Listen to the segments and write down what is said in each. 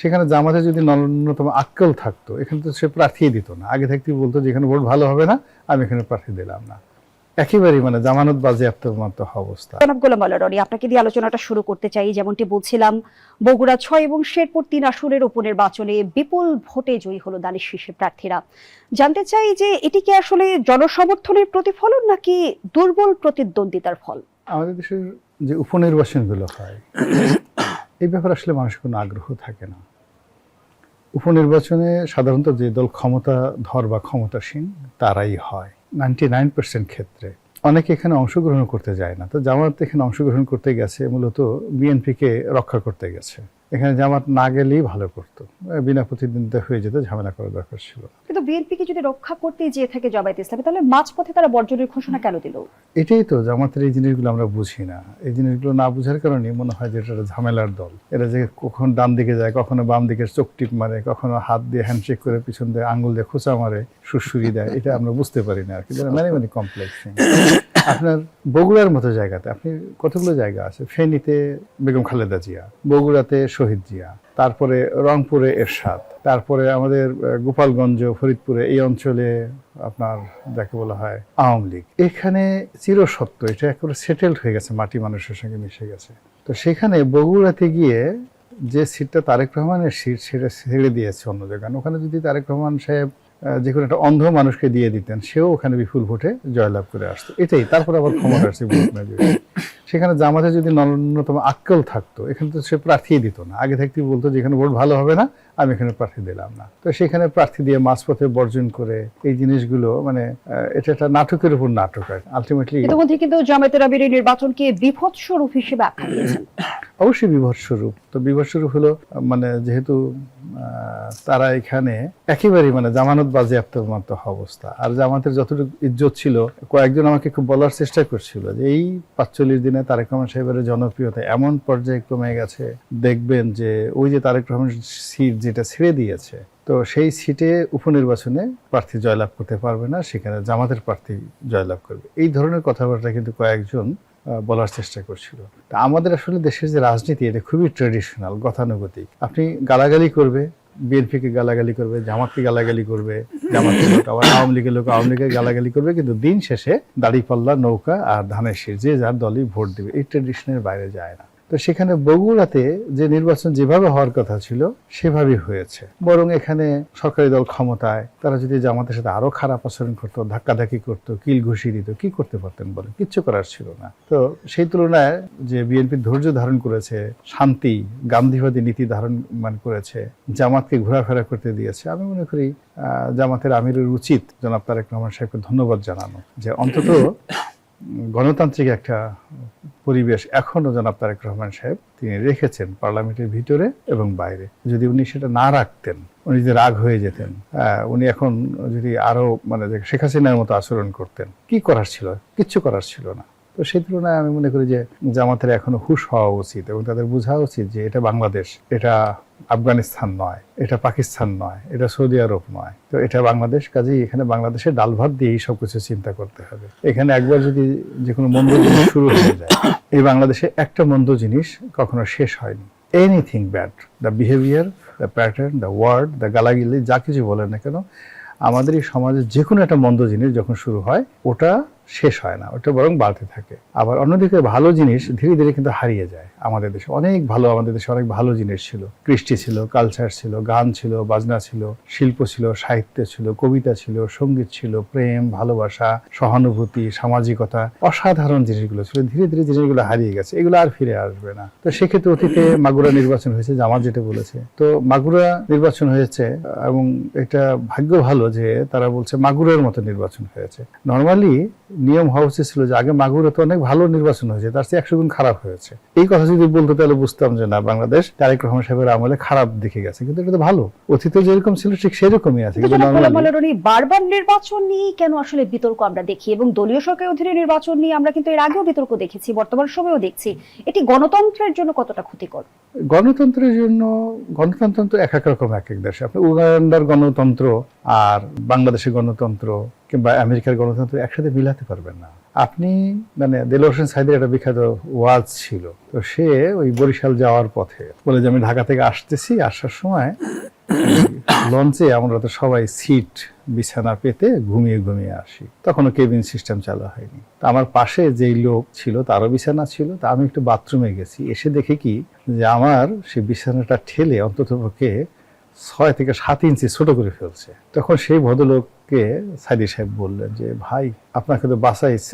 সেখানে জামাতে যদি ন্যূনতম আক্কেল থাকতো, এখানে তো সে প্রার্থী দিত না। আগে থাকতেই বলতো যে এখানে ভোট ভালো হবে না, আমি এখানে প্রার্থী দিলাম না। একেবারেই জামানত বাজেয়াপ্ত মতো অবস্থা। জনাব গোলাম মাওলা রনি, আপনাকে দিয়ে আলোচনাটা শুরু করতে চাই। যেমনটি বলছিলাম, বগুড়া 6 এবং শেরপুর 3 আসনের উপনির্বাচনে বিপুল ভোটে জয়ী হলো দানিশ শীর্ষে প্রার্থীরা। জানতে চাই যে এটি কি আসলে জনসমর্থনের প্রতিফলন নাকি দুর্বল প্রতিদ্বন্দ্বিতার ফল? আমাদের দেশের যে উপনির্বাচনগুলো হয় এই ব্যাপারে আসলে মানুষের কোনো আগ্রহ থাকে না। উপনির্বাচনে সাধারণত যে দল ক্ষমতাধর বা ক্ষমতাসীন তারাই হয় 99% ক্ষেত্রে। অনেকে এখানে অংশগ্রহণ করতে যায় না। তো জামাত এখানে অংশগ্রহণ করতে গেছে মূলত বিএনপিকে রক্ষা করতে গেছে। এখানে জামাত না গেলেই ভালো করতো, বিনা প্রতিদ্বন্দ্বিতা হয়ে যেত, ঝামেলা করার দরকার ছিল না। কিন্তু বিএনপিকে যদি রক্ষা করতে যেয়ে থাকে জামায়াতে ইসলামী, তাহলে মাঝপথে তারা বর্জনের ঘোষণা কেন দিল? এটাই তো জামাতের এই জিনিসগুলো আমরা বুঝি না। এই জিনিসগুলো না বুঝার কারণে মনে হয় যে এটা ঝামেলার দল। এরা যে কখন ডান দিকে যায়, কখনো বাম দিকে চোখ টিপ মারে, কখনো হাত দিয়ে হ্যান্ডশেক করে পিছন দিয়ে আঙ্গুল দিয়ে খোঁচা মারে, সুরসুরি দেয়, এটা আমরা বুঝতে পারি না আর কি। মানে কমপ্লেক্স। আপনার বগুড়ার মতো জায়গাতে আপনি কতগুলো জায়গা আছে, ফেনীতে বেগম খালেদা জিয়া, বগুড়াতে শহীদ জিয়া, তারপরে রংপুরে এরশাদ, তারপরে আমাদের গোপালগঞ্জ ফরিদপুরে এই অঞ্চলে আপনার যাকে বলা হয় আওয়ামী লীগ। এখানে চিরসত্য, এটা একেবারে সেটেলড হয়ে গেছে, মাটি মানুষের সঙ্গে মিশে গেছে। তো সেখানে বগুড়াতে গিয়ে যে সিটটা তারেক রহমানের সিট, সেটা ছেড়ে দিয়েছে অন্য জায়গায়। ওখানে যদি তারেক রহমান সাহেব যে কোনো একটা অন্ধ মানুষকে দিয়ে দিতেন, সেও ওখানে বিপুল ভোটে জয়লাভ করে আসতো। এটাই তারপর আবার ক্ষমতা আসছে ভোট না দিয়ে। সেখানে জামাতে যদি ন্যূনতম আক্কেল থাকতো, এখানে তো সে প্রার্থী দিত না। আগে থাকতেই বলতো যে এখানে ভোট ভালো হবে না, আমি এখানে প্রার্থী দিলাম না। তো সেখানে প্রার্থী দিয়ে মাঝপথে বর্জন করে এই জিনিসগুলো এটা একটা নাটকের উপর নাটক। আলটিমেটলি ইতিমধ্যে কিন্তু জামায়াতের আমির এই নির্বাচনকে বিভৎস রূপ হিসেবে আখ্যা দিয়েছেন। অবশ্যই বিভৎস রূপ। তো বিভৎস রূপ হলো যেহেতু তারা এখানে একেবারেই জামানত বাজেয়াপ্ত মতো অবস্থা। আর জামাতের যতটুকু ইজ্জত ছিল, কয়েকজন আমাকে খুব বলার চেষ্টা করছিল যে এই 45 দিনে তারেক রহমান সাহেবের জনপ্রিয়তা এমন পর্যায়ে কমে গেছে, দেখবেন যে ওই যে তারেক রহমান সিট যেটা ছেড়ে দিয়েছে, তো সেই সিটে উপনির্বাচনে প্রার্থী জয়লাভ করতে পারবে না, সেখানে জামাতের প্রার্থী জয়লাভ করবে। এই ধরনের কথাবার্তা কিন্তু কয়েকজন বলার চেষ্টা করছিল। তা আমাদের আসলে দেশের যে রাজনীতি, এটা খুবই ট্রেডিশনাল, গতানুগতিক। আপনি গালাগালি করবে, বিএনপিকে গালাগালি করবে, জামাতকে গালাগালি করবে, জামাতের লোক আবার আওয়ামী লীগের লোক আওয়ামী লীগের গালাগালি করবে, কিন্তু দিন শেষে দাড়িপাল্লা, নৌকা আর ধানের শীষ, যে যার দলই ভোট দিবে। এই ট্রেডিশনের বাইরে যায় না। তো সেখানে বগুড়াতে যে নির্বাচন যেভাবে হওয়ার কথা ছিল সেভাবেই হয়েছে। বরং এখানে সরকারি দল ক্ষমতায়, তারা যদি জামাতের সাথে আরো খারাপ আচরণ করতো, ধাক্কাধাক্কি করতো, কিল ঘুষি দিত, কি করতে পারতেন বলেন? কিচ্ছু করার ছিল না। তো সেই তুলনায় যে বিএনপি ধৈর্য ধারণ করেছে, শান্তি গান্ধীবাদী নীতি ধারণ করেছে, জামাতকে ঘোরাফেরা করতে দিয়েছে, আমি মনে করি জামাতের আমিরের উচিত জনাব তারেক রহমান সাহেবকে ধন্যবাদ জানানো, যে অন্তত গণতান্ত্রিক একটা পরিবেশ এখনো জনাব তারেক রহমান সাহেব তিনি রেখেছেন পার্লামেন্টের ভিতরে এবং বাইরে। যদি উনি সেটা না রাখতেন, উনি যদি রাগ হয়ে যেতেন, উনি এখন যদি আরো শেখ হাসিনার মতো আচরণ করতেন, কি করার ছিল? কিচ্ছু করার ছিল না। তো সেই তুলনায় আমি মনে করি যে জামাতের এখনো হুঁশ হওয়া উচিত এবং তাদের বোঝা উচিত যে এটা বাংলাদেশ, এটা আফগানিস্তান নয়, এটা পাকিস্তান নয়, এটা সৌদি আরব নয়। তো এটা বাংলাদেশ, কাজেই এখানে বাংলাদেশের ডাল ভাত দিয়েই সবকিছু চিন্তা করতে হবে। এখানে একবার যদি যে কোনো মন্দ জিনিস শুরু হয়ে যায়, এই বাংলাদেশে একটা মন্দ জিনিস কখনো শেষ হয়নি। Anything bad, the behaviour, the pattern, the word, the গালাগিলি, যা কিছু বলেন না কেন, আমাদের এই সমাজে যে কোনো একটা মন্দ জিনিস যখন শুরু হয়, ওটা শেষ হয় না, ওটা বরং বাড়তে থাকে। আবার অন্যদিকে ভালো জিনিস ধীরে ধীরে কিন্তু হারিয়ে যায়। আমাদের দেশে আমাদের দেশে অনেক ভালো জিনিস ছিল, কৃষ্টি ছিল, কালচার ছিল, গান ছিল, বাজনা ছিল, শিল্প ছিল, সাহিত্য ছিল, কবিতা ছিল, সঙ্গীত ছিল, প্রেম, ভালোবাসা, সহানুভূতি, সামাজিকতা, অসাধারণ জিনিসগুলো ছিল। ধীরে ধীরে জিনিসগুলো হারিয়ে গেছে, এগুলো আর ফিরে আসবে না। তো সেক্ষেত্রে অতীতে মাগুরা নির্বাচন হয়েছে, জামাত যেটা বলেছে, তো মাগুরা নির্বাচন হয়েছে এবং এটা ভাগ্য ভালো যে তারা বলছে মাগুরার মতো নির্বাচন হয়েছে। নর্মালি নিয়ম হওয়া উচিত ছিল যে আগে মাগুরা তো অনেক ভালো নির্বাচন হয়েছে, তার চেয়ে 100 গুণ খারাপ হয়েছে। এই কথা যদি বলতো তাহলে বুঝতাম যে না, বাংলাদেশ তারেক রহমান সাহেবের আমলে খারাপ দিকে গেছে, কিন্তু এটা তো ভালো। অতীতে যেরকম ছিল ঠিক সেরকমই আছে। বারবার নির্বাচন নিয়ে কেন আসলে বিতর্ক আমরা দেখি, এবং দলীয় সরকারের অধীনে নির্বাচন নিয়ে আমরা কিন্তু এর আগেও বিতর্ক দেখেছি, বর্তমান সময়েও দেখছি। এটি গণতন্ত্রের জন্য কতটা ক্ষতিকর? গণতন্ত্রের জন্য, গণতন্ত্র তো এক এক রকম এক এক দেশে। আপনি উগান্ডার গণতন্ত্র আর বাংলাদেশের গণতন্ত্র কিংবা আমেরিকার গণতন্ত্র একসাথে মিলাতে পারবেন না। আপনি মানে দেলোয়ার হোসেন সাঈদীর একটা বিখ্যাত ওয়াজ ছিল, তো সে ওই বরিশাল যাওয়ার পথে বলে যে আমি ঢাকা থেকে আসতেছি, আসার সময় লঞ্চে আমরা তো সবাই সিট বিছানা পেতে ঘুমিয়ে ঘুমিয়ে আসি, তখনও কেবিন সিস্টেম চালু হয়নি। তো আমার পাশে যেই লোক ছিল তারও বিছানা ছিল, তা আমি একটু বাথরুমে গেছি, এসে দেখি কি যে আমার সেই বিছানাটা ঠেলে অন্ততপক্ষে 6 থেকে 7 ইঞ্চি ছোট করে ফেলছে। তখন সেই ভদ্রলোককে সাইদি সাহেব বললেন যে ভাই আপনাকে তো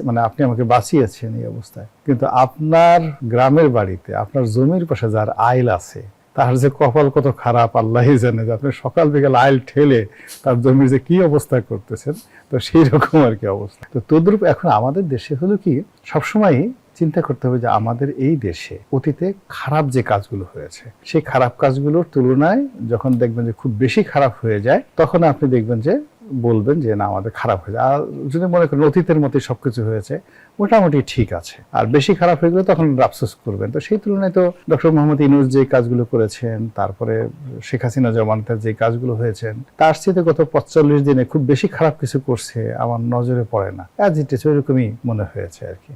মানে আপনি আমাকে বাঁচিয়েছেন এই অবস্থায়, কিন্তু আপনার গ্রামের বাড়িতে আপনার জমির পাশে যার আইল আছে তার যে কপাল কত খারাপ আল্লাহই জানে, যে আপনি সকাল বিকাল আইল ঠেলে তার জমির যে কি অবস্থা করতেছেন, তো সেই রকম আর কি অবস্থা। তো তদ্রূপ এখন আমাদের দেশে হলো কি সবসময় চিন্তা করতে হবে যে আমাদের এই দেশে অতীতে খারাপ যে কাজগুলো হয়েছে সেই খারাপ কাজগুলোর তুলনায় যখন দেখবেন যে খুব বেশি খারাপ হয়ে যায়, তখন আপনি দেখবেন যে বলবেন যে না আমাদের খারাপ হয়ে যায়। আর যদি মনে করেন অতীতের মতোই সবকিছু হয়েছে মোটামুটি ঠিক আছে, আর বেশি খারাপ হয়ে গেলে তখন আফসোস করবেন। তো সেই তুলনায় তো ডক্টর মোহাম্মদ ইউনূস যে কাজগুলো করেছেন, তারপরে শেখ হাসিনা জমানাতে যে কাজগুলো হয়েছেন, তার চেয়ে গত 45 দিনে খুব বেশি খারাপ কিছু করছে আমার নজরে পড়ে না, অ্যাজ ইট ইজ ওইরকমই মনে হয়েছে আর কি।